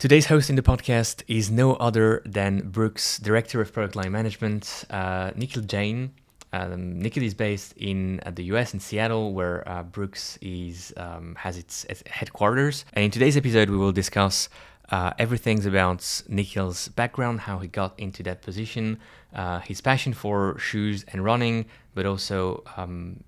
Today's host in the podcast is no other than Brooks' Director of Product Line Management, Nikhil Jain. Nikhil is based in the US in Seattle, where Brooks has its headquarters. And in today's episode, we will discuss everything about Nikhil's background, how he got into that position, his passion for shoes and running, but also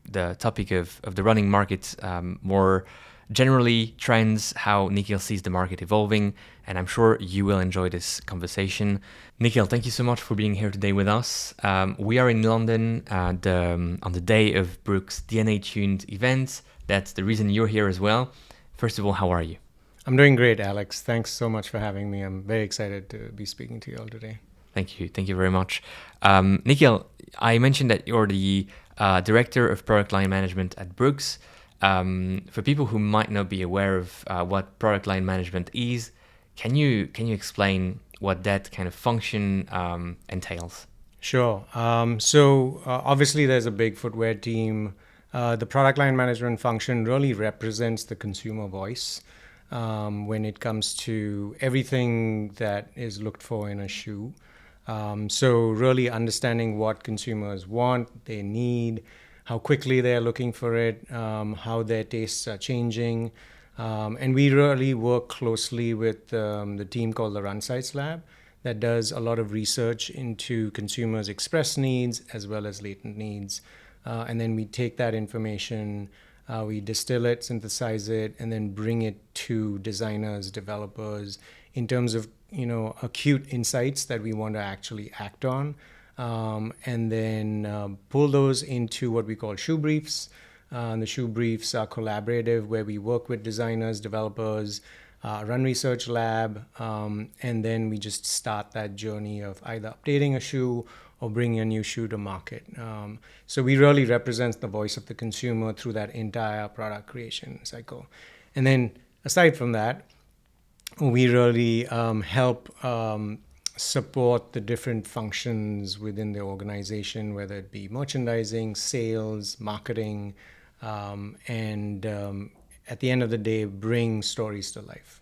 the topic of the running market more generally, trends, how Nikhil sees the market evolving, and I'm sure you will enjoy this conversation. Nikhil, thank you so much for being here today with us. We are in London on the day of Brooks' DNA Tuned event. That's the reason you're here as well. First of all, how are you? I'm doing great, Alex. Thanks so much for having me. I'm very excited to be speaking to you all today. Thank you. Thank you very much. Nikhil, I mentioned that you're the Director of Product Line Management at Brooks. For people who might not be aware of what product line management is, can you explain what that kind of function entails? Sure. So obviously there's a big footwear team. The product line management function really represents the consumer voice when it comes to everything that is looked for in a shoe. So really understanding what consumers want, they need, how quickly they're looking for it, how their tastes are changing. And we really work closely with the team called the Run Sites Lab that does a lot of research into consumers' express needs as well as latent needs. And then we take that information, we distill it, synthesize it, and then bring it to designers, developers in terms of acute insights that we want to actually act on. And then pull those into what we call shoe briefs. The shoe briefs are collaborative, where we work with designers, developers, run research lab, and then we just start that journey of either updating a shoe or bringing a new shoe to market. So we really represent the voice of the consumer through that entire product creation cycle. And then aside from that, we really help support the different functions within the organization, whether it be merchandising, sales, marketing, and at the end of the day, bring stories to life.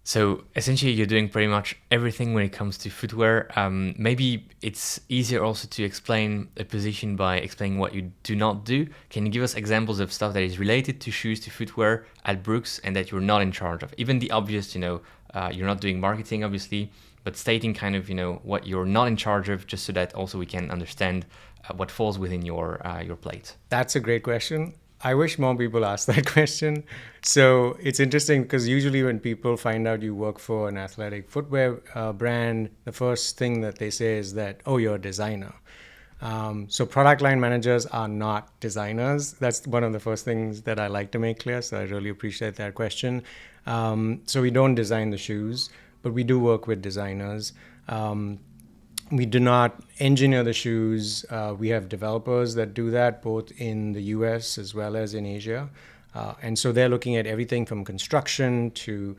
So essentially, you're doing pretty much everything when it comes to footwear. Maybe it's easier also to explain a position by explaining what you do not do. Can you give us examples of stuff that is related to shoes, to footwear at Brooks, and that you're not in charge of? Even the obvious, you're not doing marketing, obviously, but stating kind of, what you're not in charge of, just so that also we can understand what falls within your plate. That's a great question. I wish more people asked that question. So it's interesting because usually when people find out you work for an athletic footwear brand, the first thing that they say is that, oh, you're a designer. So product line managers are not designers. That's one of the first things that I like to make clear. So I really appreciate that question. So we don't design the shoes, but we do work with designers. We do not engineer the shoes. We have developers that do that both in the US as well as in Asia. And so they're looking at everything from construction to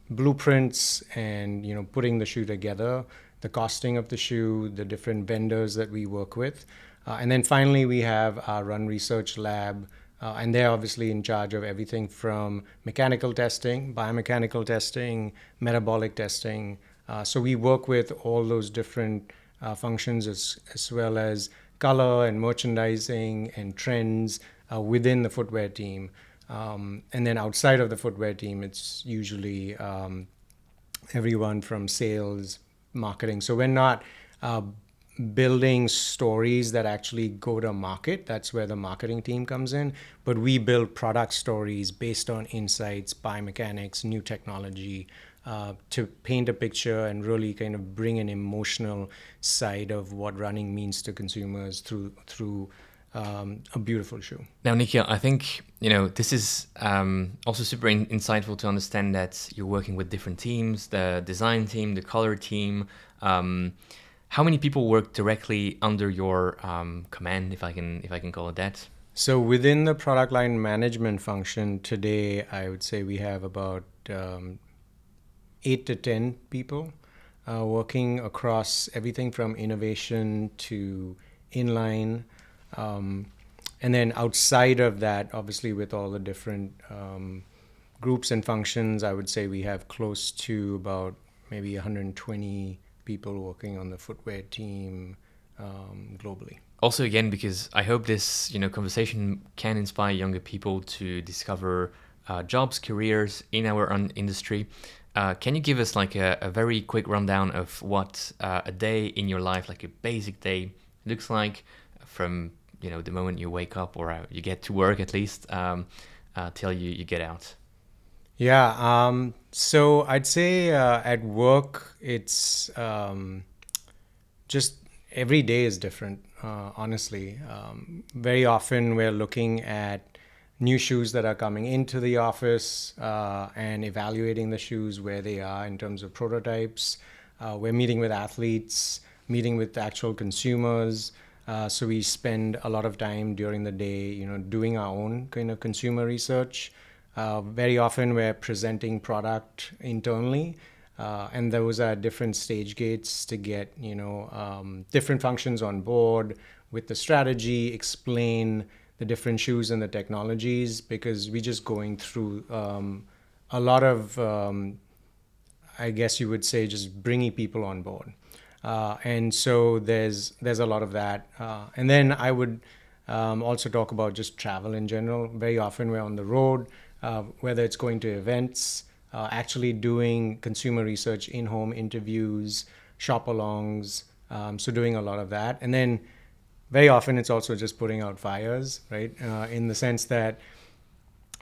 blueprints and putting the shoe together, the costing of the shoe, the different vendors that we work with. And then finally, we have our Run Research Lab, and they're obviously in charge of everything from mechanical testing, biomechanical testing, metabolic testing. So we work with all those different functions as well as color and merchandising and trends within the footwear team. And then outside of the footwear team, it's usually everyone from sales, marketing. So we're not building stories that actually go to market. That's where the marketing team comes in. But we build product stories based on insights, biomechanics, new technology, to paint a picture and really kind of bring an emotional side of what running means to consumers through a beautiful shoe. Now, Nikhil, I think this is also super insightful to understand that you're working with different teams: the design team, the color team. How many people work directly under your command, if I can call it that? So within the product line management function today, I would say we have about 8 to 10 people working across everything from innovation to inline. And then outside of that, obviously with all the different groups and functions, I would say we have close to about maybe 120 people working on the footwear team globally. Also, again, because I hope this conversation can inspire younger people to discover jobs, careers in our own industry. Can you give us like a very quick rundown of what a day in your life, like a basic day, looks like from the moment you wake up or you get to work at least till you get out? Yeah. So I'd say at work, it's just every day is different, honestly. Very often we're looking at new shoes that are coming into the office and evaluating the shoes where they are in terms of prototypes. We're meeting with athletes, meeting with actual consumers. So we spend a lot of time during the day, doing our own kind of consumer research. Very often we're presenting product internally, and those are different stage gates to get different functions on board with the strategy, explain the different shoes and the technologies, because we're just going through a lot of I guess you would say just bringing people on board. And so there's a lot of that. And then I would also talk about just travel in general. Very often we're on the road, whether it's going to events, actually doing consumer research, in-home interviews, shop-alongs. So doing a lot of that. And then very often it's also just putting out fires, right? In the sense that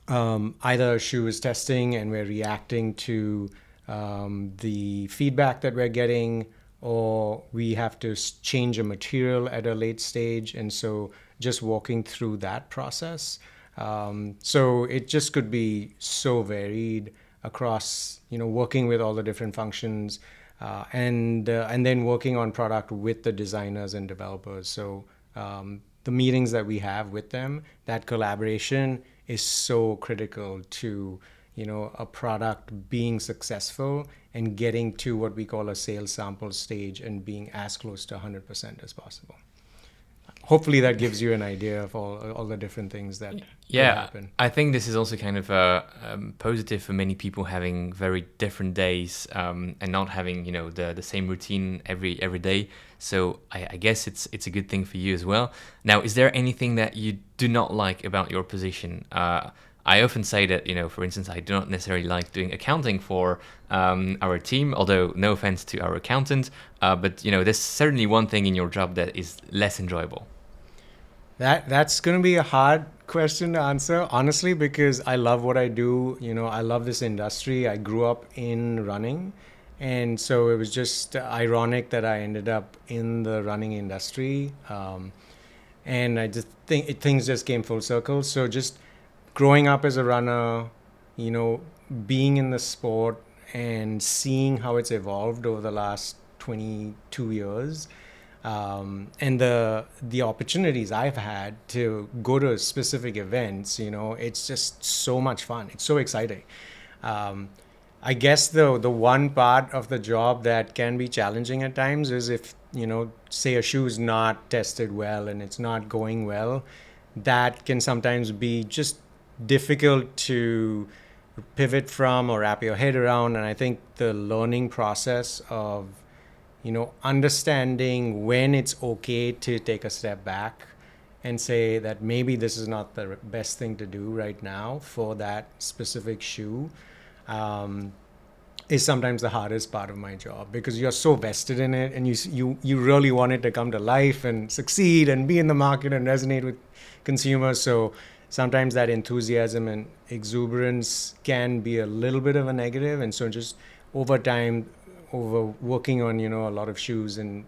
either a shoe is testing and we're reacting to the feedback that we're getting, or we have to change a material at a late stage. And so just walking through that process. So it just could be so varied across, working with all the different functions and then working on product with the designers and developers. So the meetings that we have with them, that collaboration is so critical to a product being successful and getting to what we call a sales sample stage and being as close to 100% as possible. Hopefully that gives you an idea of all the different things that happen. I think this is also kind of positive for many people having very different days and not having the same routine every day. So I guess it's a good thing for you as well. Now, is there anything that you do not like about your position? I often say that, for instance, I do not necessarily like doing accounting for our team, although no offense to our accountant, but, there's certainly one thing in your job that is less enjoyable. That's going to be a hard question to answer, honestly, because I love what I do. I love this industry. I grew up in running. And so it was just ironic that I ended up in the running industry. And I just think things just came full circle. So just growing up as a runner, being in the sport and seeing how it's evolved over the last 22 years, and the opportunities I've had to go to specific events, it's just so much fun. It's so exciting. I guess the one part of the job that can be challenging at times is if, say a shoe is not tested well and it's not going well, that can sometimes be just difficult to pivot from or wrap your head around. And I think the learning process of, understanding when it's okay to take a step back and say that maybe this is not the best thing to do right now for that specific shoe, is sometimes the hardest part of my job, because you're so vested in it and you really want it to come to life and succeed and be in the market and resonate with consumers. So sometimes that enthusiasm and exuberance can be a little bit of a negative. And so just over time, over working on, a lot of shoes and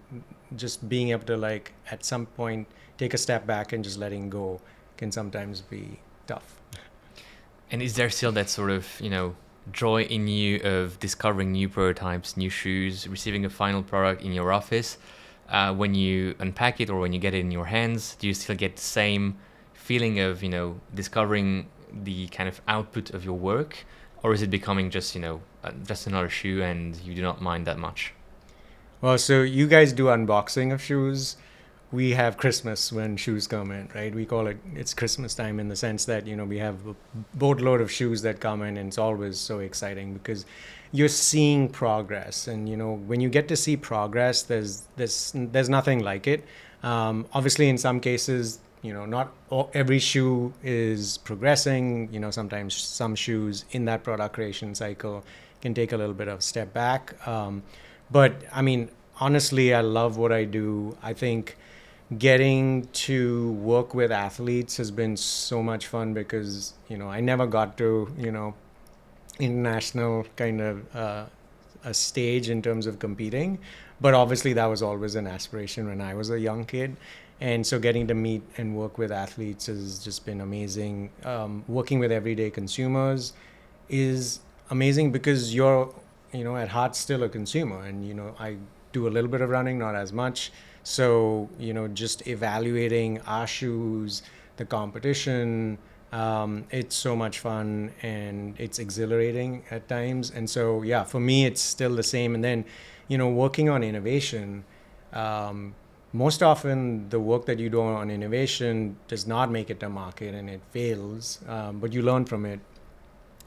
just being able to at some point take a step back and just letting go can sometimes be tough. And is there still that sort of, joy in you of discovering new prototypes, new shoes, receiving a final product in your office? When you unpack it or when you get it in your hands, do you still get the same feeling of, discovering the kind of output of your work? Or is it becoming just, just another shoe and you do not mind that much? Well, so you guys do unboxing of shoes. we have Christmas when shoes come in, right? We call it's Christmas time in the sense that, we have a boatload of shoes that come in, and it's always so exciting because you're seeing progress. And, when you get to see progress, there's nothing like it. Obviously, in some cases, not every shoe is progressing. Sometimes some shoes in that product creation cycle can take a little bit of a step back. But I mean, honestly, I love what I do. I think getting to work with athletes has been so much fun because, I never got to, international kind of a stage in terms of competing. But obviously, that was always an aspiration when I was a young kid. And so getting to meet and work with athletes has just been amazing. Working with everyday consumers is amazing because you're, at heart still a consumer. And, I do a little bit of running, not as much. So, just evaluating our shoes, the competition, it's so much fun and it's exhilarating at times. And so, yeah, for me, it's still the same. And then, working on innovation, most often the work that you do on innovation does not make it to market and it fails, but you learn from it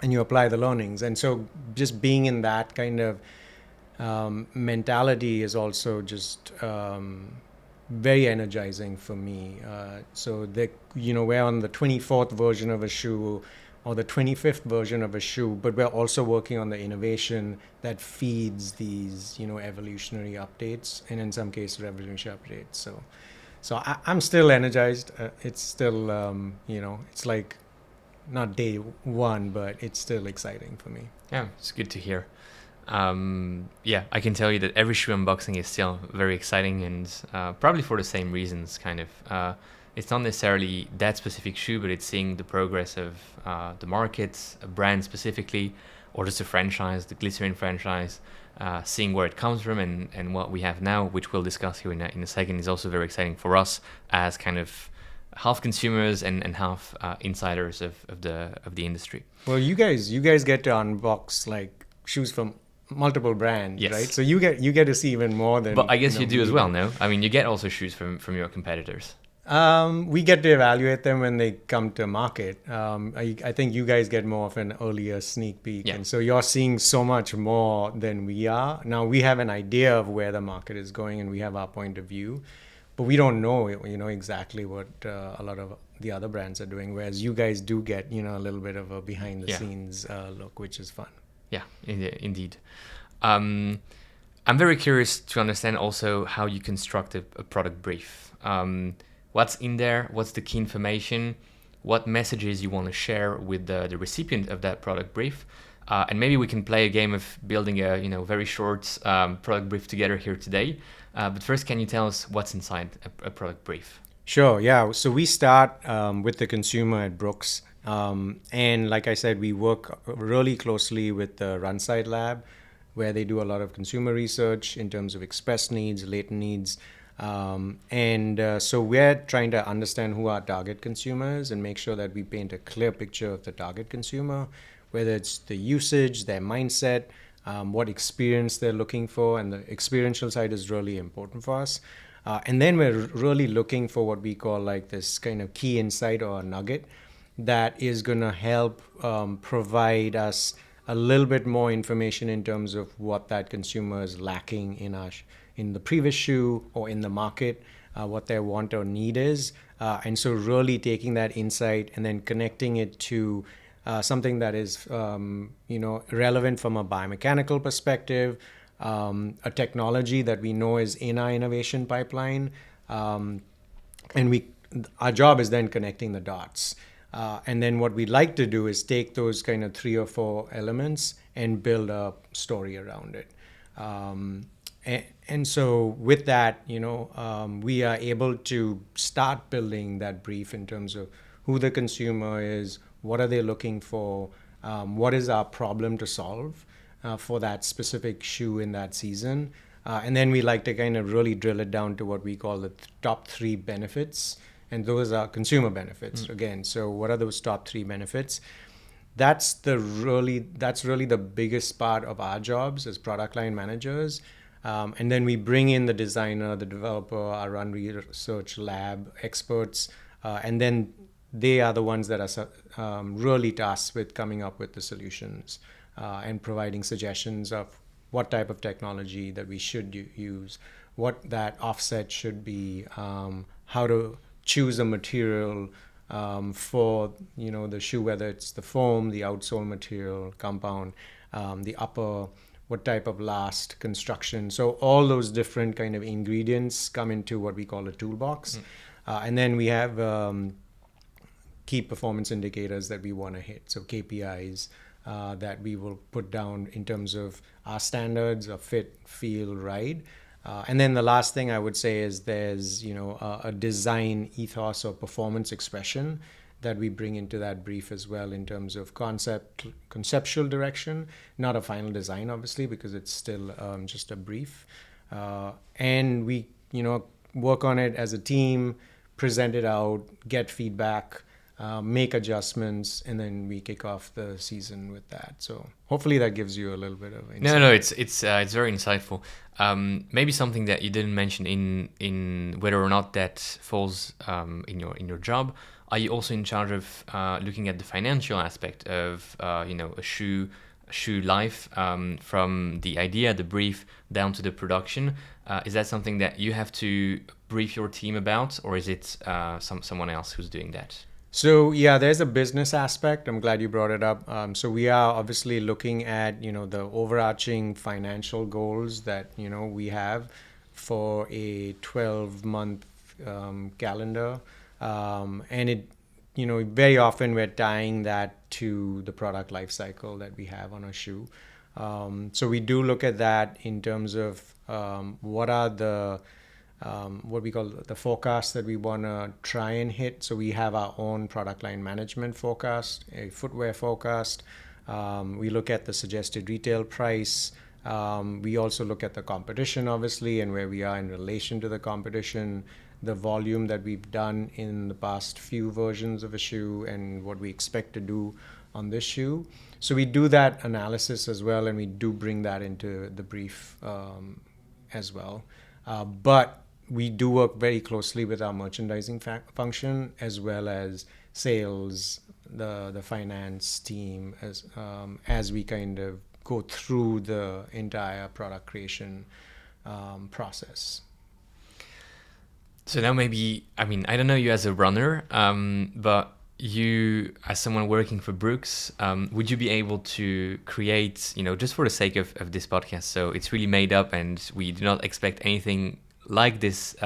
and you apply the learnings. And so just being in that kind of mentality is also just very energizing for me. So that, we're on the 24th version of a shoe or the 25th version of a shoe, but we're also working on the innovation that feeds these, evolutionary updates, and in some cases revolutionary updates. So I'm still energized. It's still, it's like not day one, but it's still exciting for me. Yeah, it's good to hear. Yeah, I can tell you that every shoe unboxing is still very exciting, and probably for the same reasons, kind of. It's not necessarily that specific shoe, but it's seeing the progress of the market, a brand specifically, or just a franchise, the Glycerin franchise, seeing where it comes from and what we have now, which we'll discuss here in a second, is also very exciting for us as kind of half consumers and half insiders of the industry. Well, you guys get to unbox like shoes from multiple brands, yes. Right? So you get to see even more than. But I guess you do as well, no? I mean, you get also shoes from your competitors. We get to evaluate them when they come to market. I think you guys get more of an earlier sneak peek, Yeah. And so you're seeing so much more than we are. Now we have an idea of where the market is going, and we have our point of view, but we don't know, exactly what a lot of the other brands are doing. Whereas you guys do get, a little bit of a behind the scenes look, which is fun. Yeah, indeed. I'm very curious to understand also how you construct a product brief. What's in there? What's the key information? What messages you want to share with the recipient of that product brief? And maybe we can play a game of building a very short product brief together here today. But first, can you tell us what's inside a product brief? Sure, yeah. So we start with the consumer at Brooks. And like I said, we work really closely with the Runside Lab, where they do a lot of consumer research in terms of express needs, latent needs. So we're trying to understand who our target consumer is and make sure that we paint a clear picture of the target consumer, whether it's the usage, their mindset, what experience they're looking for. And the experiential side is really important for us. And then we're really looking for what we call like this kind of key insight or a nugget that is going to help provide us a little bit more information in terms of what that consumer is lacking in the previous shoe or in the market, what their want or need is. And so really taking that insight and then connecting it to something that is relevant from a biomechanical perspective, a technology that we know is in our innovation pipeline. And our job is then connecting the dots. And then what we'd like to do is take those kind of 3 or 4 elements and build a story around it. And so with that, we are able to start building that brief in terms of who the consumer is, what are they looking for, what is our problem to solve for that specific shoe in that season. And then we like to kind of really drill it down to what we call the top 3 benefits. And those are consumer benefits again. So what are those top 3 benefits? That's really the biggest part of our jobs as product line managers. And then we bring in the designer, the developer, our run research lab experts, and then they are the ones that are really tasked with coming up with the solutions and providing suggestions of what type of technology that we should use, what that offset should be, how to choose a material for the shoe, whether it's the foam, the outsole material, compound, the upper, what type of last, construction. So all those different kind of ingredients come into what we call a toolbox. And then we have key performance indicators that we want to hit. So KPIs that we will put down in terms of our standards of fit, feel, ride. And then the last thing I would say is there's a design ethos or performance expression that we bring into that brief as well in terms of conceptual direction, not a final design obviously because it's still just a brief. And we work on it as a team, present it out, get feedback, make adjustments, and then we kick off the season with that. So hopefully that gives you a little bit of insight. No, it's very insightful. Maybe something that you didn't mention in whether or not that falls in your job. Are you also in charge of looking at the financial aspect of a shoe life from the idea, the brief, down to the production? Is that something that you have to brief your team about, or is it someone else who's doing that? So yeah, there's a business aspect. I'm glad you brought it up. So we are obviously looking at the overarching financial goals that we have for a 12-month calendar, and it very often we're tying that to the product life cycle that we have on a shoe. So we do look at that in terms of what are the what we call the forecast that we want to try and hit. So we have our own product line management forecast, a footwear forecast. We look at the suggested retail price. We also look at the competition, obviously, and where we are in relation to the competition, the volume that we've done in the past few versions of a shoe, and what we expect to do on this shoe. So we do that analysis as well, and we do bring that into the brief as well. But we do work very closely with our merchandising function as well as sales, the finance team, as we kind of go through the entire product creation process. So now maybe, I don't know you as a runner, but you as someone working for Brooks, would you be able to create, just for the sake of this podcast, so it's really made up and we do not expect anything like this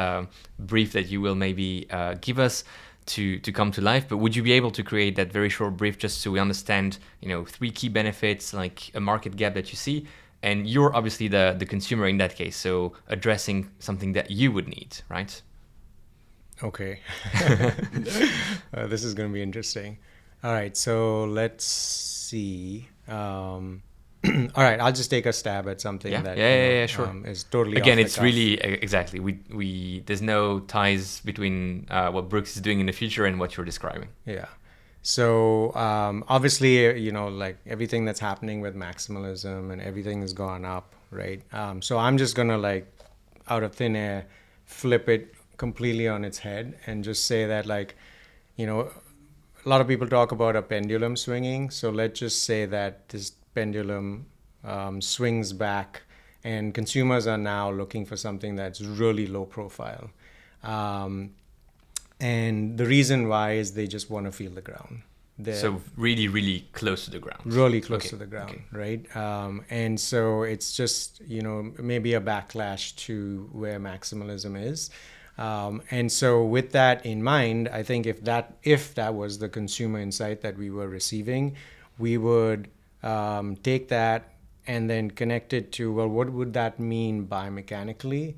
brief that you will maybe give us to come to life, but would you be able to create that very short brief just so we understand, 3 key benefits, like a market gap that you see, and you're obviously the consumer in that case, so addressing something that you would need, right? Okay. This is going to be interesting. All right, so let's see. All right, I'll just take a stab at something that sure. Is totally again. Off the It's cuff. really exactly we there's no ties between what Brooks is doing in the future and what you're describing. Yeah. So obviously, like everything that's happening with maximalism and everything has gone up, right? So I'm just gonna out of thin air flip it completely on its head and just say that a lot of people talk about a pendulum swinging. So let's just say that this pendulum swings back and consumers are now looking for something that's really low profile. And the reason why is they just want to feel the ground. So really, really close to the ground. Really close to the ground, right? And so it's just, maybe a backlash to where maximalism is. And so with that in mind, I think if that was the consumer insight that we were receiving, we would take that and then connect it to, well, what would that mean biomechanically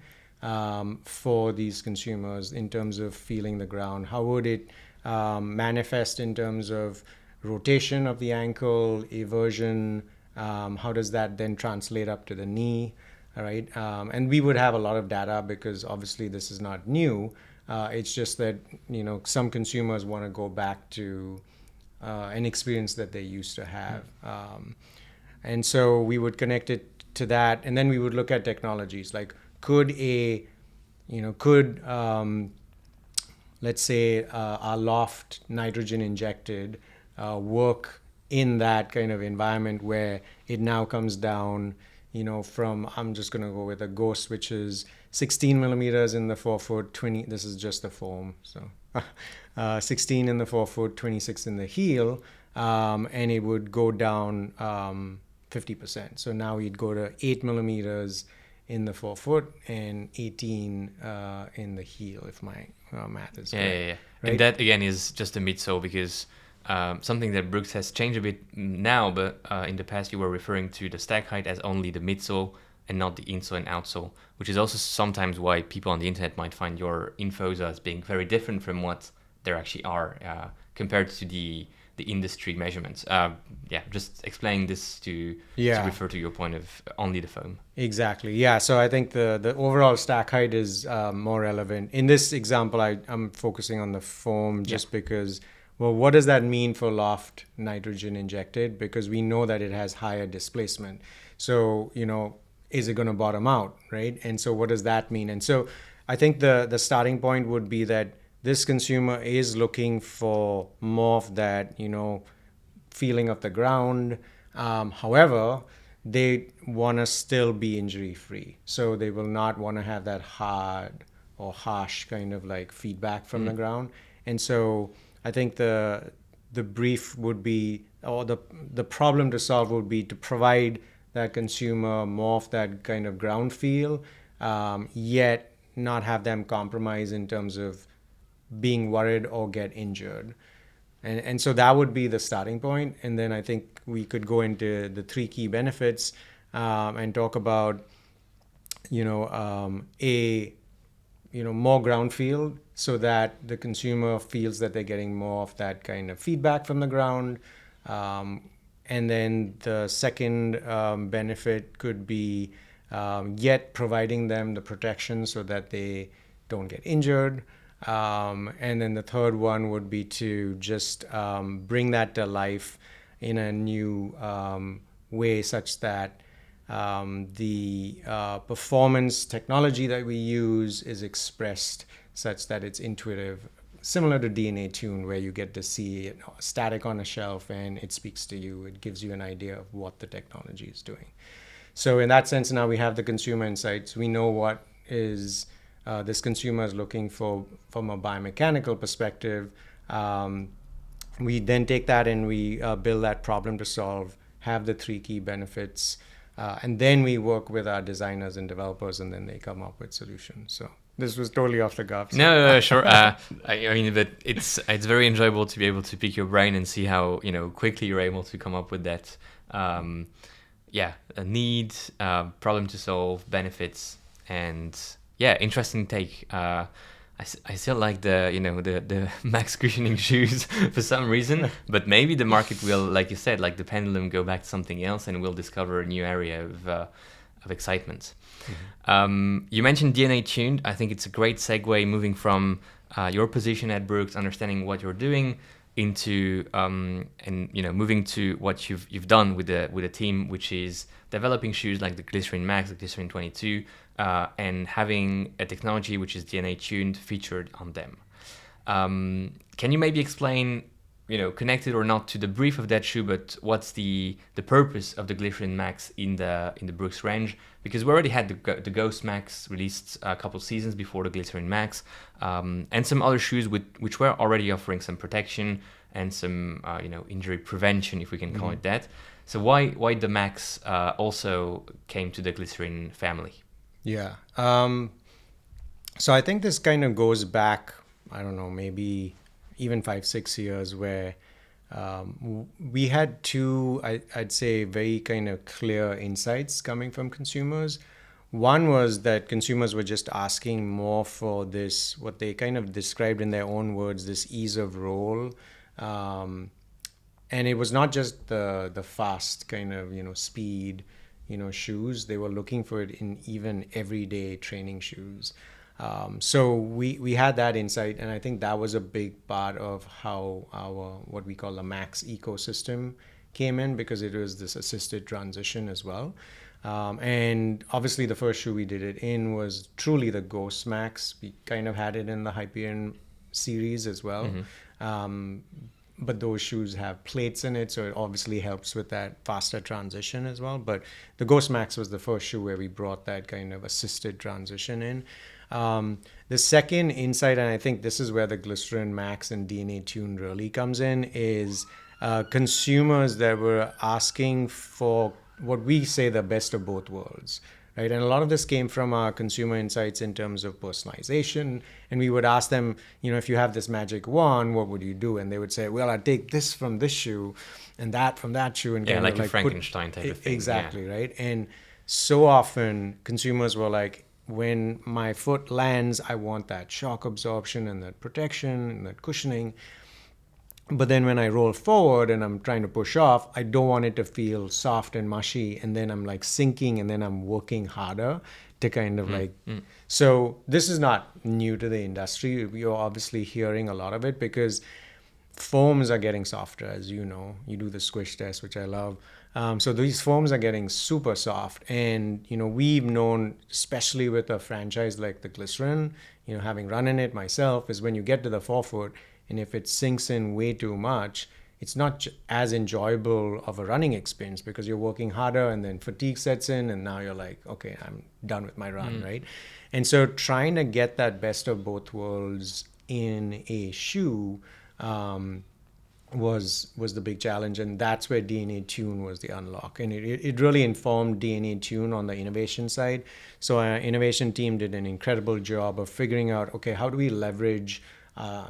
for these consumers in terms of feeling the ground? How would it manifest in terms of rotation of the ankle, eversion? How does that then translate up to the knee? All right. And we would have a lot of data because obviously this is not new. It's just that, some consumers want to go back to an experience that they used to have. And so we would connect it to that, and then we would look at technologies like could could let's say our loft nitrogen injected work in that kind of environment where it now comes down, from, I'm just going to go with a ghost, which is 16 millimeters in the forefoot, 20, this is just the foam. So 16 in the forefoot, 26 in the heel, and it would go down 50%. So now we'd go to 8 millimeters in the forefoot and 18 in the heel, if my math is correct. Yeah. Right? And that again is just a midsole, because something that Brooks has changed a bit now, but in the past you were referring to the stack height as only the midsole and not the insole and outsole, which is also sometimes why people on the internet might find your infos as being very different from what there actually are compared to the industry measurements. Just explaining this to refer to your point of only the foam. Exactly. Yeah. So I think the overall stack height is more relevant. In this example, I'm focusing on the foam just because, well, what does that mean for loft nitrogen injected? Because we know that it has higher displacement. So, is it going to bottom out, right? And so what does that mean? And so I think the starting point would be that this consumer is looking for more of that, feeling of the ground. However, they want to still be injury free. So they will not want to have that hard or harsh kind of like feedback from the ground. And so I think the brief would be, or the problem to solve would be to provide that consumer more of that kind of ground feel, yet not have them compromise in terms of being worried or get injured. And so that would be the starting point. And then I think we could go into the three key benefits and talk about, more ground feel so that the consumer feels that they're getting more of that kind of feedback from the ground. And then the second benefit could be yet providing them the protection so that they don't get injured. And then the third one would be to just bring that to life in a new way, such that the performance technology that we use is expressed such that it's intuitive, similar to DNA Tune, where you get to see it static on a shelf and it speaks to you. It gives you an idea of what the technology is doing. So in that sense, now we have the consumer insights. We know what is this consumer is looking for from a biomechanical perspective. We then take that and we build that problem to solve, have the three key benefits, and then we work with our designers and developers, and then they come up with solutions. So this was totally off the cuff. So. No, sure. I mean, but it's very enjoyable to be able to pick your brain and see how quickly you're able to come up with that. A need, problem to solve, benefits, and interesting take. I still like the max cushioning shoes for some reason, but maybe the market will, like you said, like the pendulum, go back to something else, and we'll discover a new area of excitement. Mm-hmm. You mentioned DNA tuned. I think it's a great segue moving from your position at Brooks, understanding what you're doing, into moving to what you've done with the team, which is developing shoes like the Glycerin Max, the Glycerin 22, and having a technology which is DNA tuned featured on them. Can you maybe explain, connected or not to the brief of that shoe, but what's the purpose of the Glycerin Max in the Brooks range? Because we already had the Ghost Max released a couple seasons before the Glycerin Max, and some other shoes which were already offering some protection and some injury prevention, if we can call it that. So why the Max also came to the Glycerin family? Yeah. So I think this kind of goes back, I don't know, maybe even 5-6 years, where we had two, I'd say, very kind of clear insights coming from consumers. One was that consumers were just asking more for this, what they kind of described in their own words, this ease of roll. And it was not just the fast kind of, speed, shoes. They were looking for it in even everyday training shoes. So we had that insight, and I think that was a big part of how our, what we call the Max ecosystem came in, because it was this assisted transition as well. And obviously, the first shoe we did it in was truly the Ghost Max. We kind of had it in the Hyperion series as well. Um, but those shoes have plates in it, so it obviously helps with that faster transition as well. But the Ghost Max was the first shoe where we brought that kind of assisted transition in. The second insight, and I think this is where the Glycerin Max and DNA Tune really comes in, is consumers that were asking for what we say the best of both worlds, right? And a lot of this came from our consumer insights in terms of personalization. And we would ask them, if you have this magic wand, what would you do? And they would say, well, I'd take this from this shoe and that from that shoe. And like a Frankenstein type of thing. Exactly, right? And so often consumers were like, when my foot lands, I want that shock absorption and that protection and that cushioning. But then when I roll forward and I'm trying to push off, I don't want it to feel soft and mushy. And then I'm like sinking and then I'm working harder to kind of So this is not new to the industry. You're obviously hearing a lot of it because foams are getting softer, as you know. You do the squish test, which I love. So these foams are getting super soft. And, we've known, especially with a franchise like the Glycerin, having run in it myself, is when you get to the forefoot, and if it sinks in way too much, it's not as enjoyable of a running experience because you're working harder and then fatigue sets in and now you're like, okay, I'm done with my run, right? And so trying to get that best of both worlds in a shoe was the big challenge, and that's where DNA Tune was the unlock, and it really informed DNA Tune on the innovation side. So our innovation team did an incredible job of figuring out, okay, how do we leverage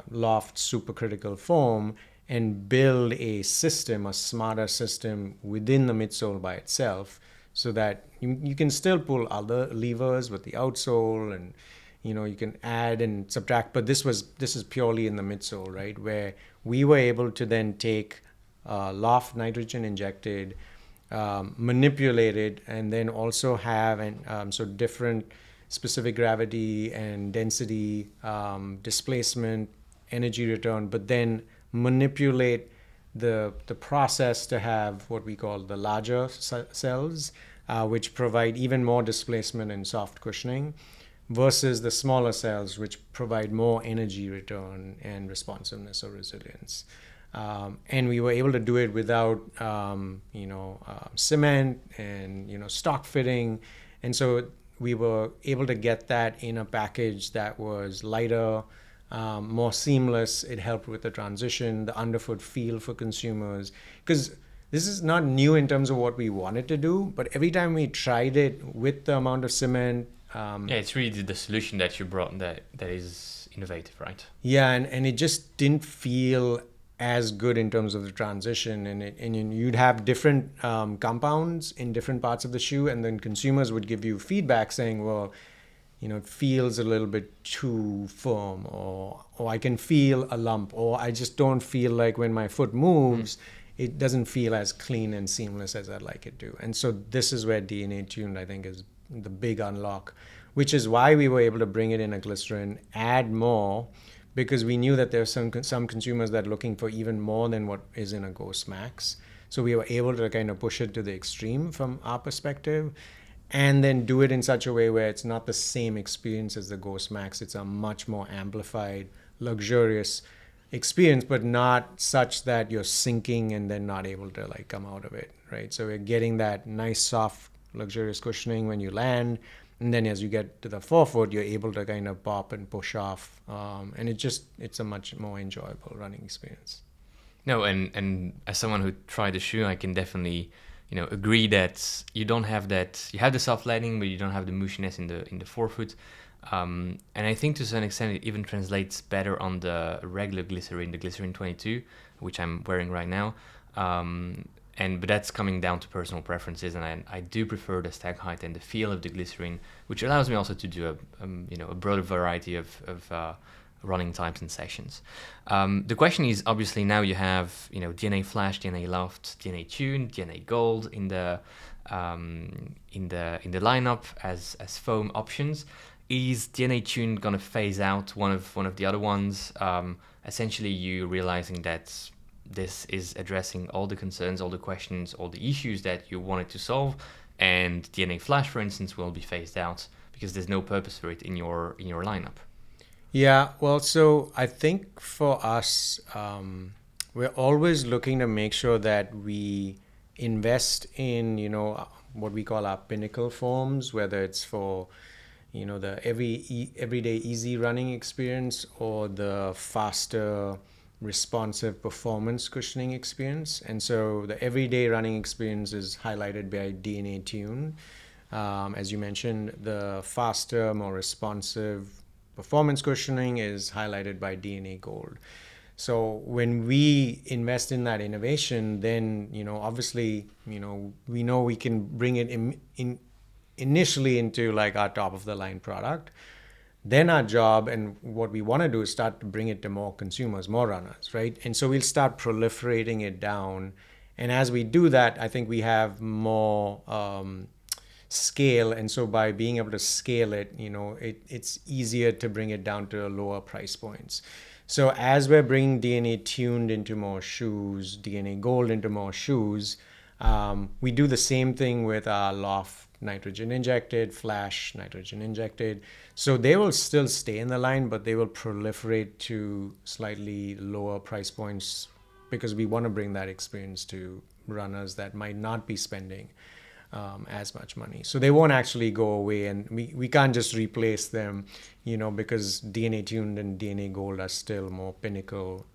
Loft supercritical foam and build a system, a smarter system within the midsole by itself, so that you can still pull other levers with the outsole, and you can add and subtract. But this is purely in the midsole, right, where we were able to then take Loft nitrogen injected, manipulate it, and then also have so different specific gravity and density, displacement, energy return, but then manipulate the process to have what we call the larger cells, which provide even more displacement and soft cushioning, versus the smaller cells, which provide more energy return and responsiveness or resilience. And we were able to do it without, cement and, stock fitting. And so we were able to get that in a package that was lighter, more seamless. It helped with the transition, the underfoot feel for consumers. Because this is not new in terms of what we wanted to do, but every time we tried it with the amount of cement, it's really the solution that you brought that is innovative, right? Yeah, and it just didn't feel as good in terms of the transition, and you'd have different compounds in different parts of the shoe, and then consumers would give you feedback saying, well, it feels a little bit too firm, or I can feel a lump, or I just don't feel like when my foot moves, it doesn't feel as clean and seamless as I'd like it to. And so this is where DNA Tuned, I think, is the big unlock, which is why we were able to bring it in a Glycerin, add more, because we knew that there are some consumers that are looking for even more than what is in a Ghost Max. So we were able to kind of push it to the extreme from our perspective, and then do it in such a way where it's not the same experience as the Ghost Max. It's a much more amplified, luxurious experience, but not such that you're sinking and then not able to come out of it, right? So we're getting that nice, soft, luxurious cushioning when you land, and then as you get to the forefoot, you're able to kind of pop and push off, and it's a much more enjoyable running experience. No, and as someone who tried the shoe, I can definitely agree that you don't have that. You have the soft landing, but you don't have the mushiness in the forefoot. And I think to some extent it even translates better on the regular Glycerin, the Glycerin 22, which I'm wearing right now. But that's coming down to personal preferences, and I do prefer the stack height and the feel of the Glycerin, which allows me also to do a broader variety of running types and sessions. The question is, obviously now you have DNA Flash, DNA Loft, DNA Tune, DNA Gold in the lineup as foam options. Is DNA Tune gonna phase out one of the other ones? Essentially, you realizing that this is addressing all the concerns, all the questions, all the issues that you wanted to solve, and DNA Flash, for instance, will be phased out because there's no purpose for it in your lineup. Yeah, well, so I think for us, we're always looking to make sure that we invest in, what we call our pinnacle forms, whether it's for, the everyday easy running experience or the faster responsive performance cushioning experience. And so the everyday running experience is highlighted by DNA Tune. As you mentioned, the faster, more responsive performance cushioning is highlighted by DNA Gold. So when we invest in that innovation, then obviously we know we can bring it in initially into like our top of the line product. Then our job and what we want to do is start to bring it to more consumers, more runners, right? And so we'll start proliferating it down. And as we do that, I think we have more scale. And so by being able to scale it, it's easier to bring it down to lower price points. So as we're bringing DNA tuned into more shoes, DNA gold into more shoes, we do the same thing with our Loft nitrogen injected, Flash nitrogen injected. So they will still stay in the line, but they will proliferate to slightly lower price points because we want to bring that experience to runners that might not be spending as much money. So they won't actually go away, and we can't just replace them, because DNA tuned and DNA gold are still more pinnacle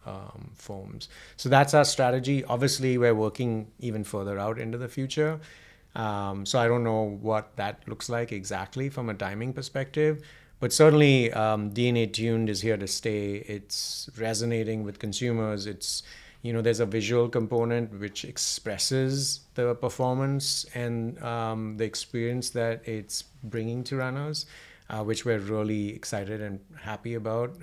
foams. So that's our strategy. Obviously, we're working even further out into the future. So I don't know what that looks like exactly from a timing perspective, but certainly DNA tuned is here to stay. It's resonating with consumers. It's there's a visual component which expresses the performance and the experience that it's bringing to runners, which we're really excited and happy about.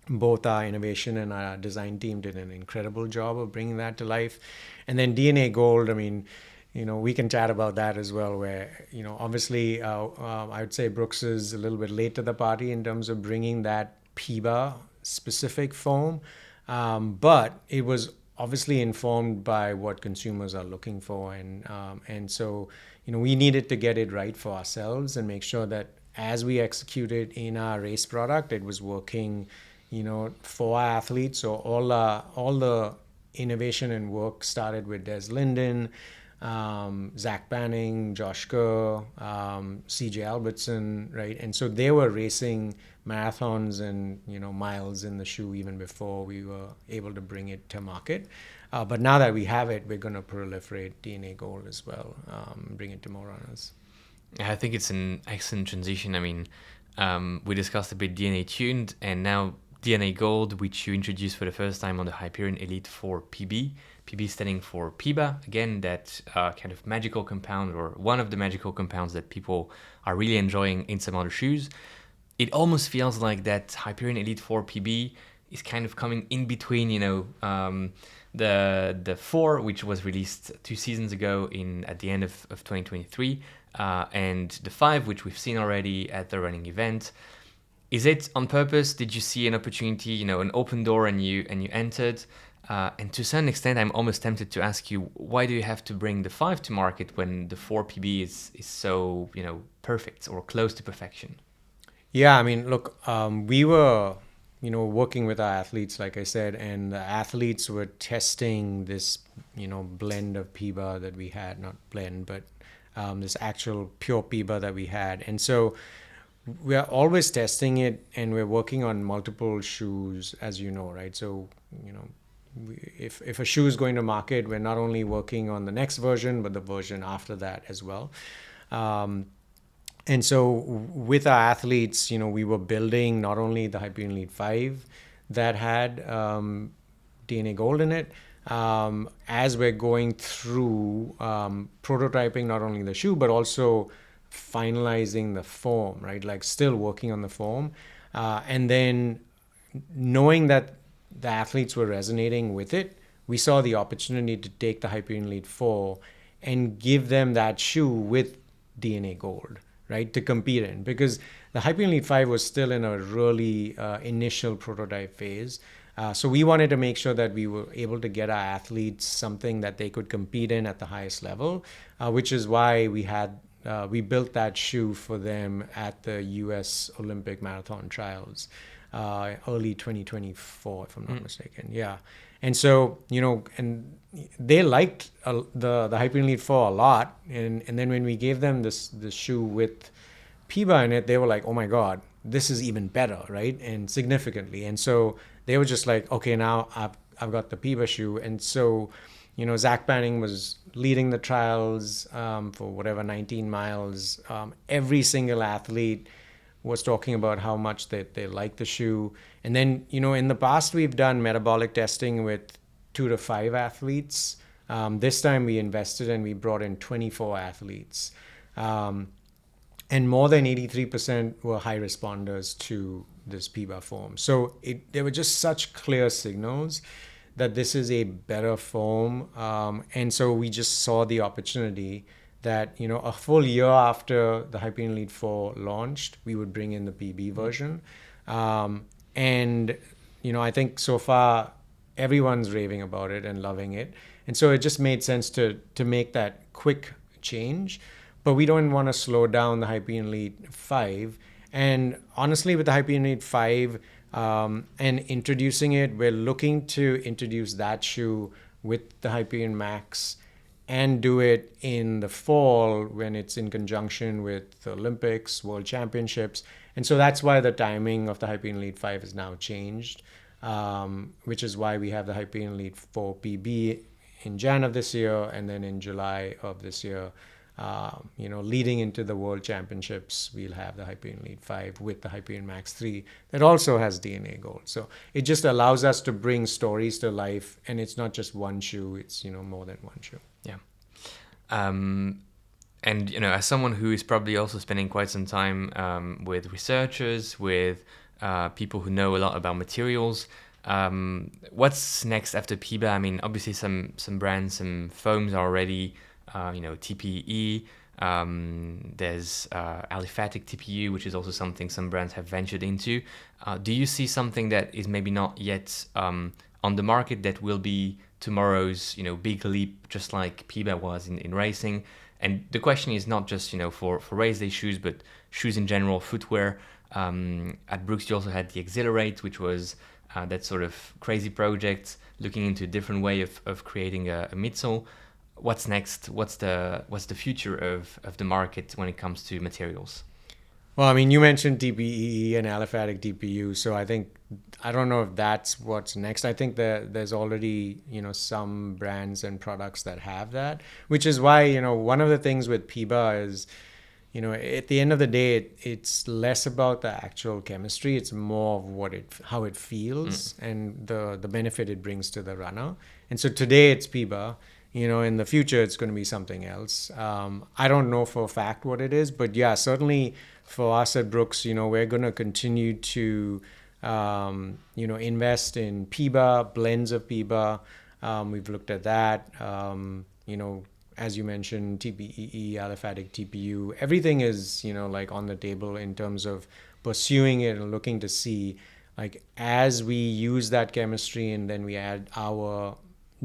Both our innovation and our design team did an incredible job of bringing that to life. And then DNA Gold, I mean, we can chat about that as well, where, obviously I would say Brooks is a little bit late to the party in terms of bringing that PIBA specific foam. But it was obviously informed by what consumers are looking for. And so, we needed to get it right for ourselves and make sure that as we executed in our race product, it was working, for our athletes. So all the innovation and work started with Des Linden, Zach Banning, Josh Kerr, CJ Albertson, right? And so they were racing marathons and miles in the shoe even before we were able to bring it to market. But now that we have it, we're going to proliferate DNA Gold as well, bring it to more runners. I think it's an excellent transition. I mean, we discussed a bit DNA tuned and now DNA Gold, which you introduced for the first time on the Hyperion Elite 4 PB. PB standing for PIBA, again, that kind of magical compound, or one of the magical compounds that people are really enjoying in some other shoes. It almost feels like that Hyperion Elite 4 PB is kind of coming in between, the 4, which was released 2 seasons ago at the end of 2023, and the 5, which we've seen already at the running event. Is it on purpose? Did you see an opportunity, an open door, and you entered? And to some extent, I'm almost tempted to ask you, why do you have to bring the 5 to market when the 4 PB is so, perfect or close to perfection? Yeah, I mean, look, we were, working with our athletes, like I said, and the athletes were testing this, blend of PIBA that we had, not blend, but this actual pure PIBA that we had. And so we're always testing it, and we're working on multiple shoes, as you know, right? So, if a shoe is going to market, we're not only working on the next version, but the version after that as well. And so with our athletes, we were building not only the Hyperion Elite 5 that had DNA Gold in it, as we're going through prototyping not only the shoe, but also finalizing the form, right? Like still working on the form. And then knowing that the athletes were resonating with it, we saw the opportunity to take the Hyperion Elite 4 and give them that shoe with DNA Gold, right, to compete in. Because the Hyperion Elite 5 was still in a really initial prototype phase. So we wanted to make sure that we were able to get our athletes something that they could compete in at the highest level, which is why we built that shoe for them at the U.S. Olympic Marathon Trials, early 2024, if I'm not mistaken. Yeah. And so, and they liked the Hyperion Elite 4 a lot. And then when we gave them this shoe with PIBA in it, they were like, oh my God, this is even better, right? And significantly. And so they were just like, okay, now I've got the PIBA shoe. And so, Zach Banning was leading the trials for whatever, 19 miles. Every single athlete was talking about how much they like the shoe. And then, in the past, we've done metabolic testing with 2 to 5 athletes. This time we invested and we brought in 24 athletes. And more than 83% were high responders to this PIBA form. So there were just such clear signals that this is a better form. And so we just saw the opportunity that, a full year after the Hyperion Elite 4 launched, we would bring in the PB version. And, I think so far everyone's raving about it and loving it. And so it just made sense to make that quick change. But we don't want to slow down the Hyperion Elite 5. And honestly, with the Hyperion Elite 5 and introducing it, we're looking to introduce that shoe with the Hyperion Max and do it in the fall when it's in conjunction with the Olympics, World Championships. And so that's why the timing of the Hyperion Elite 5 is now changed, which is why we have the Hyperion Elite 4 PB in Jan of this year, and then in July of this year, leading into the World Championships, we'll have the Hyperion Elite 5 with the Hyperion Max 3 that also has DNA Gold. So it just allows us to bring stories to life, and it's not just one shoe, it's, more than one shoe. Yeah. And, as someone who is probably also spending quite some time with researchers, with people who know a lot about materials, what's next after PIBA? I mean, obviously some brands, some foams are already, TPE. There's aliphatic TPU, which is also something some brands have ventured into. Do you see something that is maybe not yet on the market that will be tomorrow's, big leap, just like PIBA was in racing? And the question is not just, for race day shoes, but shoes in general, footwear. At Brooks, you also had the Exhilarate, which was that sort of crazy project looking into a different way of creating a midsole. What's next? What's the future of the market when it comes to materials? Well, I mean, you mentioned TPE and aliphatic TPU, so I don't know if that's what's next. I think that there's already, some brands and products that have that, which is why, one of the things with PIBA is, at the end of the day, it's less about the actual chemistry. It's more of how it feels and the benefit it brings to the runner. And so today it's PIBA. In the future, it's going to be something else. I don't know for a fact what it is, but yeah, certainly for us at Brooks, we're going to continue to, invest in PIBA, blends of PIBA. We've looked at that. As you mentioned, TPEE, aliphatic TPU, everything is, on the table in terms of pursuing it and looking to see, as we use that chemistry and then we add our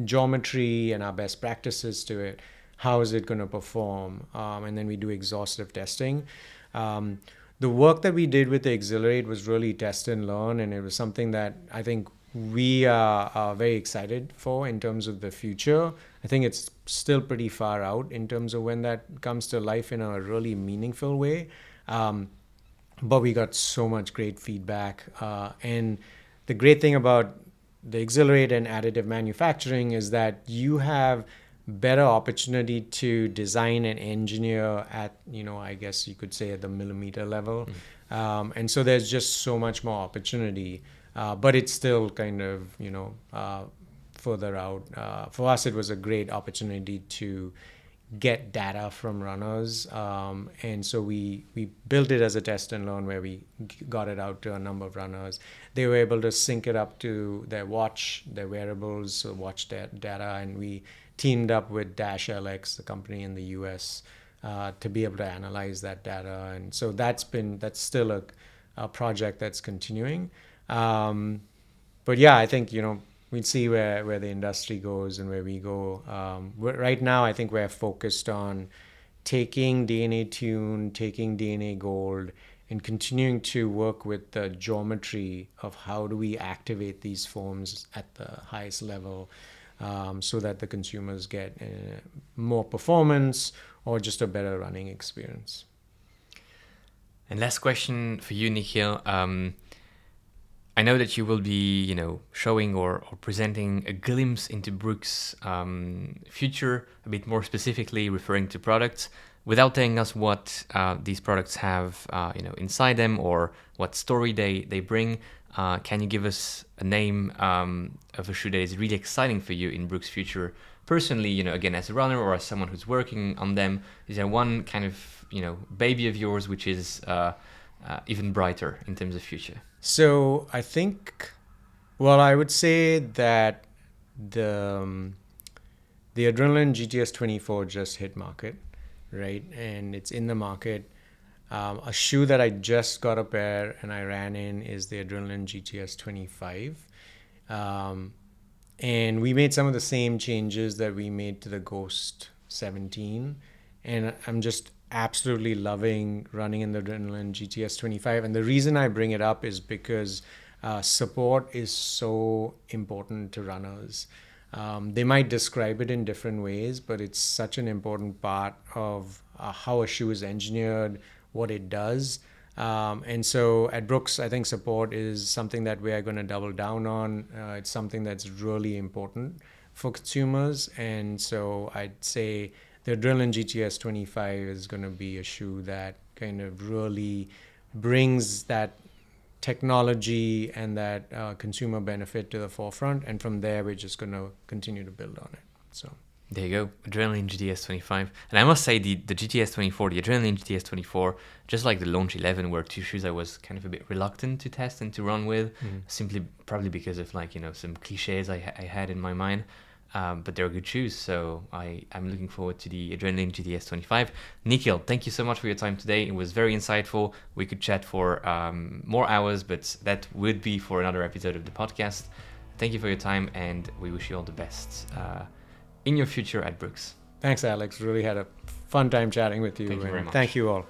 geometry and our best practices to it, how is it going to perform? And then we do exhaustive testing. The work that we did with the Exhilarate was really test and learn, and it was something that I think we are very excited for in terms of the future. I think it's still pretty far out in terms of when that comes to life in a really meaningful way. But we got so much great feedback. And the great thing about the Exhilarate and additive manufacturing is that you have better opportunity to design and engineer at, I guess you could say at the millimeter level. And so there's just so much more opportunity, but it's still kind of, further out. For us, it was a great opportunity to get data from runners. And so we built it as a test and learn where we got it out to a number of runners. They were able to sync it up to their watch, their wearables, so watch data, and we teamed up with Dash LX, the company in the US, to be able to analyze that data. And so that's still a project that's continuing. But yeah, I think, we'll see where the industry goes and where we go. Right now, I think we're focused on taking DNA Tune, taking DNA Gold, and continuing to work with the geometry of how do we activate these foams at the highest level, so that the consumers get more performance or just a better running experience. And last question for you, Nikhil. I know that you will be, showing or presenting a glimpse into Brooks' future, a bit more specifically referring to products, without telling us what these products have, inside them or what story they bring. Can you give us a name of a shoe that is really exciting for you in Brooks' future? Personally, again, as a runner or as someone who's working on them, is there one kind of, baby of yours which is even brighter in terms of future? So I think, well, I would say that the the Adrenaline GTS 24 just hit market, right? And it's in the market. A shoe that I just got a pair and I ran in is the Adrenaline GTS 25. And we made some of the same changes that we made to the Ghost 17. And I'm just absolutely loving running in the Adrenaline GTS 25. And the reason I bring it up is because support is so important to runners. They might describe it in different ways, but it's such an important part of how a shoe is engineered, what it does. And so at Brooks, I think support is something that we are going to double down on. It's something that's really important for consumers. And so I'd say the Adrenaline GTS 25 is going to be a shoe that kind of really brings that technology and that consumer benefit to the forefront. And from there, we're just going to continue to build on it. So there you go, Adrenaline GTS 25. And I must say, the GTS 24, the Adrenaline GTS 24, just like the Launch 11, were two shoes I was kind of a bit reluctant to test and to run with, simply probably because of some cliches I had in my mind. But they're good shoes, so I'm looking forward to the Adrenaline GTS 25. Nikhil, thank you so much for your time today. It was very insightful. We could chat for more hours, but that would be for another episode of the podcast. Thank you for your time, and we wish you all the best in your future at Brooks. Thanks, Alex. Really had a fun time chatting with you. Thank you very much. Thank you all.